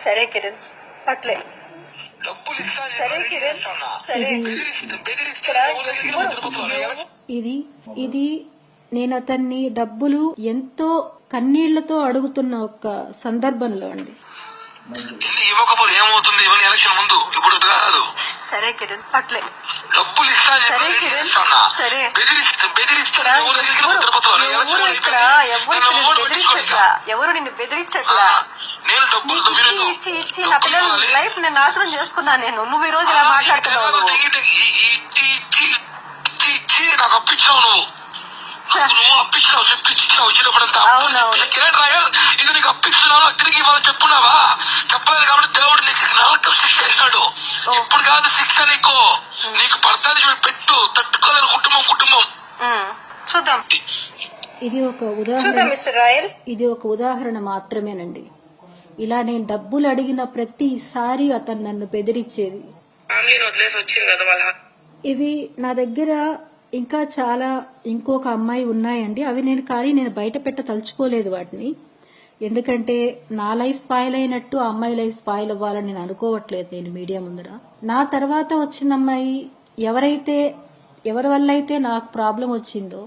సరే కిరణ్ అట్లే సరే కిరణ్ సరే ఇది నేను అతన్ని డబ్బులు ఎంతో కన్నీళ్లతో అడుగుతున్న ఒక సందర్భంలో అండి. ఇవ్వకపోతే ఏమవుతుంది? ఇవన్నీ ఎలక్షన్ ముందు, ఇప్పుడు కాదు. సరే కిరణ్ అట్లే డబ్బులు ఇస్తాను. సరే కిరణ్ సరే ఎవరు నిన్ను బెదిరించట్లా. నేను డబ్బులు ఇచ్చి ఇచ్చి నా పిల్లల లైఫ్ నేను నాశనం చేసుకున్నా. నువ్వు ఈ రోజు ఇలా మాట్లాడుతున్నావు. నాకు అప్పించావు, నువ్వు అప్పించినావు, చెప్పించావు ఇచ్చినప్పుడంతా. కిరణ్ రాయల్ ఇది నీకు అప్పిస్తున్నావు, తిరిగి ఇవాళ చెప్పున్నావా? చెప్పలేదు కాబట్టి దేవుడు నీకు నరకం శిక్ష చేసినాడు. ఇప్పుడు కాదు శిక్ష నీకు పడతాది. పెట్టు, తట్టుకోలేరు కుటుంబం. చూద్దాం. ఇది ఒక ఉదాహరణ. ఇది ఒక ఉదాహరణ మాత్రమేనండి. ఇలా నేను డబ్బులు అడిగిన ప్రతిసారి అతను నన్ను బెదిరించేది. ఇవి నా దగ్గర ఇంకా చాలా ఇంకొక అమ్మాయి ఉన్నాయండి. అవి నేను బయట తలుచుకోలేదు వాటిని. ఎందుకంటే నా లైఫ్ స్పాయిల్ అయినట్టు ఆ అమ్మాయి లైఫ్ స్పాయిల్ అవ్వాలని నేను అనుకోవట్లేదు. నేను మీడియా ముందర నా తర్వాత వచ్చిన అమ్మాయి ఎవరి వల్ల అయితే నాకు ప్రాబ్లం వచ్చిందో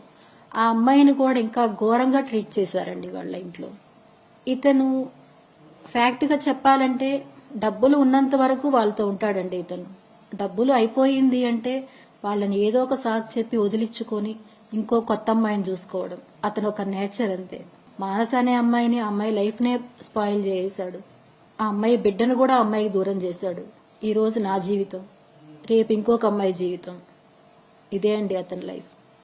ఆ అమ్మాయిని కూడా ఇంకా ఘోరంగా ట్రీట్ చేశారండి వాళ్ళ ఇంట్లో. ఇతను ఫ్యాక్ట్ గా చెప్పాలంటే డబ్బులు ఉన్నంత వరకు వాళ్ళతో ఉంటాడండి. ఇతను డబ్బులు అయిపోయింది అంటే వాళ్ళని ఏదో ఒక సాకు చెప్పి వదిలించుకొని ఇంకో కొత్త అమ్మాయిని చూసుకోవడం అతను ఒక నేచర్ అంతే. మానస అనే అమ్మాయి లైఫ్ నే స్పాయిల్ చేశాడు. ఆ అమ్మాయి బిడ్డను కూడా ఆ అమ్మాయికి దూరం చేశాడు. ఈ రోజు నా జీవితం, రేపు ఇంకొక అమ్మాయి జీవితం. ఇదే అండి అతని లైఫ్.